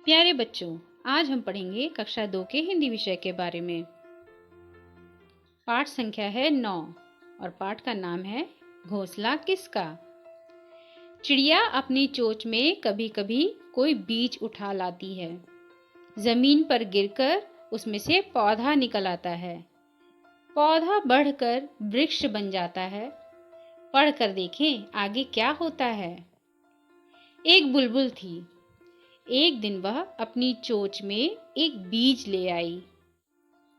प्यारे बच्चों, आज हम पढ़ेंगे कक्षा 2 के हिंदी विषय के बारे में। पाठ संख्या है 9 और पाठ का नाम है घोंसला किसका। चिड़िया अपनी चोंच में कभी कभी कोई बीज उठा लाती है। जमीन पर गिरकर उसमें से पौधा निकल आता है। पौधा बढ़कर वृक्ष बन जाता है। पढ़कर देखें आगे क्या होता है। एक बुलबुल थी। एक दिन वह अपनी चोंच में एक बीज ले आई।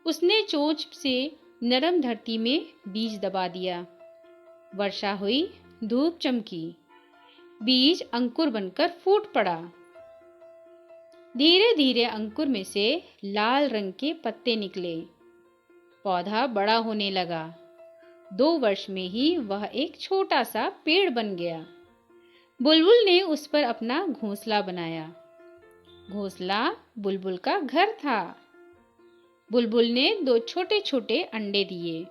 उसने चोंच से नरम धरती में बीज दबा दिया। वर्षा हुई, धूप चमकी, बीज अंकुर बनकर फूट पड़ा। धीरे धीरे अंकुर में से लाल रंग के पत्ते निकले। पौधा बड़ा होने लगा। 2 वर्ष में ही वह एक छोटा सा पेड़ बन गया। बुलबुल ने उस पर अपना घोंसला बनाया। घोंसला बुलबुल का घर था। बुलबुल ने 2 छोटे छोटे अंडे दिए।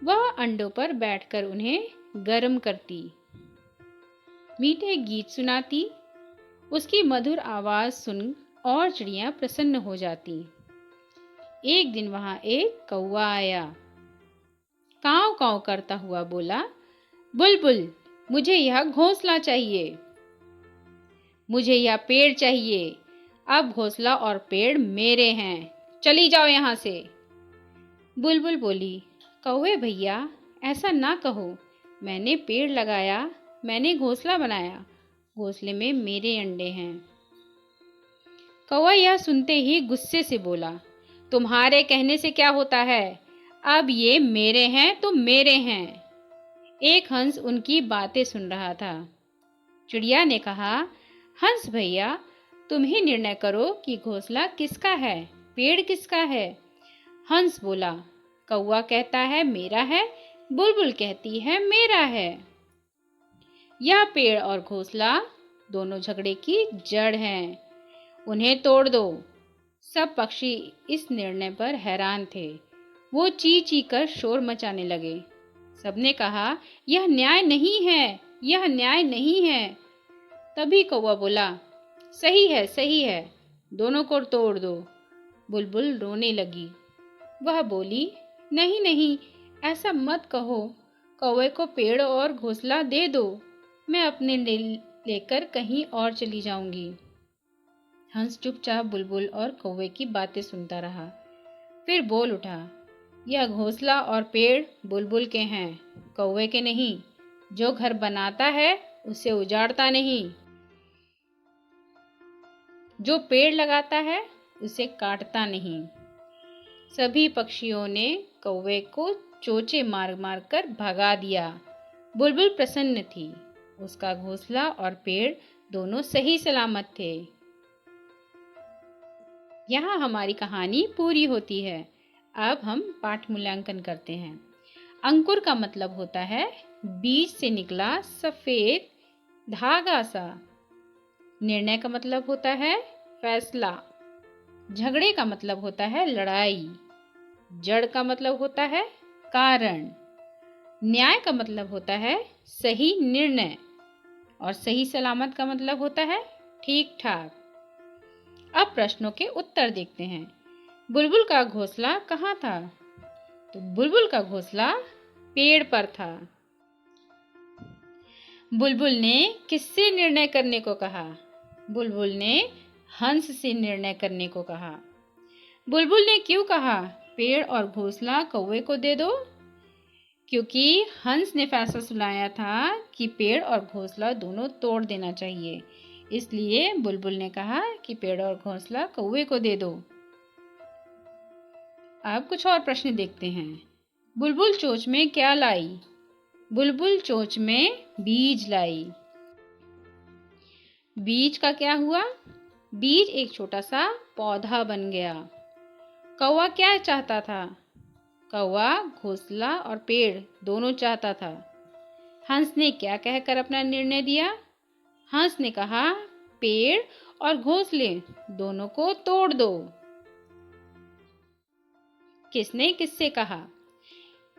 वह अंडों पर बैठकर उन्हें गर्म करती, मीठे गीत सुनाती। उसकी मधुर आवाज सुन और चिड़ियां प्रसन्न हो जाती। एक दिन वहां एक कौवा आया। काव काव करता हुआ बोला, बुलबुल, मुझे यह घोंसला चाहिए। मुझे यह पेड़ चाहिए। अब घोंसला और पेड़ मेरे हैं। चली जाओ यहाँ से। बुलबुल बोली, कौवे भैया, ऐसा ना कहो। मैंने पेड़ लगाया, मैंने घोंसला बनाया। घोंसले में मेरे अंडे हैं। कौवा यह सुनते ही गुस्से से बोला, तुम्हारे कहने से क्या होता है? अब ये मेरे हैं तो मेरे हैं। एक हंस उनकी बातें सुन रहा था। चिड़िया ने कहा, हंस भैया, तुम ही निर्णय करो कि घोंसला किसका है, पेड़ किसका है। हंस बोला, कौवा कहता है मेरा है, बुलबुल कहती है मेरा है। यह पेड़ और घोंसला दोनों झगड़े की जड़ हैं। उन्हें तोड़ दो। सब पक्षी इस निर्णय पर हैरान थे। वो ची ची कर शोर मचाने लगे। सबने कहा, यह न्याय नहीं है, यह न्याय नहीं है। तभी कौवा बोला, सही है, सही है, दोनों को तोड़ दो। बुलबुल रोने लगी। वह बोली, नहीं नहीं, ऐसा मत कहो। कौवे को पेड़ और घोंसला दे दो। मैं अपने लेकर कहीं और चली जाऊंगी। हंस चुपचाप बुलबुल और कौवे की बातें सुनता रहा। फिर बोल उठा, यह घोंसला और पेड़ बुलबुल के हैं, कौवे के नहीं। जो घर बनाता है उसे उजाड़ता नहीं। जो पेड़ लगाता है उसे काटता नहीं। सभी पक्षियों ने कौवे को चोंचे मार मार कर भगा दिया। बुलबुल प्रसन्न थी। उसका घोंसला और पेड़ दोनों सही सलामत थे। यहाँ हमारी कहानी पूरी होती है। अब हम पाठ मूल्यांकन करते हैं। अंकुर का मतलब होता है बीज से निकला सफेद धागा सा। निर्णय का मतलब होता है फैसला। झगड़े का मतलब होता है लड़ाई। जड़ का मतलब होता है कारण। न्याय का मतलब होता है सही निर्णय। और सही सलामत का मतलब होता है ठीक ठाक। अब प्रश्नों के उत्तर देखते हैं। बुलबुल का घोंसला कहाँ था? तो बुलबुल का घोंसला पेड़ पर था। बुलबुल ने किससे निर्णय करने को कहा? बुलबुल ने हंस से निर्णय करने को कहा। बुलबुल ने क्यों कहा पेड़ और घोंसला कौवे को दे दो? क्योंकि हंस ने फैसला सुनाया था कि पेड़ और घोंसला दोनों तोड़ देना चाहिए। इसलिए बुलबुल ने कहा कि पेड़ और घोंसला कौवे को दे दो। अब कुछ और प्रश्न देखते हैं। बुलबुल चोंच में क्या लाई? बुलबुल चोंच में बीज लाई। बीज का क्या हुआ? बीज एक छोटा सा पौधा बन गया। कौवा क्या चाहता था? कौवा घोंसला और पेड़ दोनों चाहता था। हंस ने क्या कहकर अपना निर्णय दिया? हंस ने कहा पेड़ और घोंसले दोनों को तोड़ दो। किसने किससे कहा?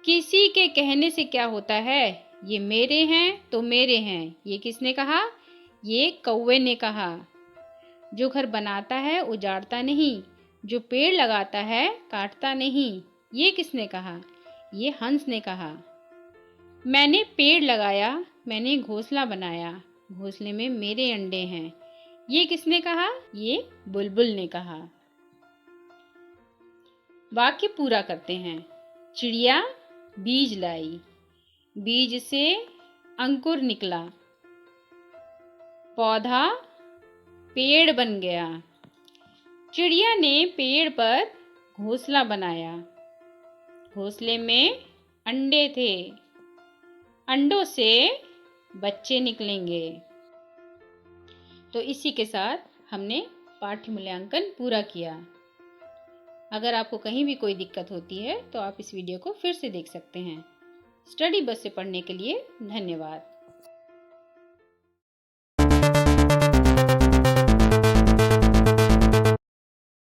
किसी के कहने से क्या होता है? ये मेरे हैं तो मेरे हैं। ये किसने कहा? ये कौवे ने कहा। जो घर बनाता है उजाड़ता नहीं, जो पेड़ लगाता है काटता नहीं। ये किसने कहा? ये हंस ने कहा। मैंने पेड़ लगाया, मैंने घोंसला बनाया, घोंसले में मेरे अंडे हैं। ये किसने कहा? ये बुलबुल ने कहा। वाक्य पूरा करते हैं। चिड़िया बीज लाई, बीज से अंकुर निकला, पौधा पेड़ बन गया। चिड़िया ने पेड़ पर घोंसला बनाया, घोंसले में अंडे थे, अंडों से बच्चे निकलेंगे। तो इसी के साथ हमने पाठ्य मूल्यांकन पूरा किया। अगर आपको कहीं भी कोई दिक्कत होती है तो आप इस वीडियो को फिर से देख सकते हैं। स्टडी बस से पढ़ने के लिए धन्यवाद।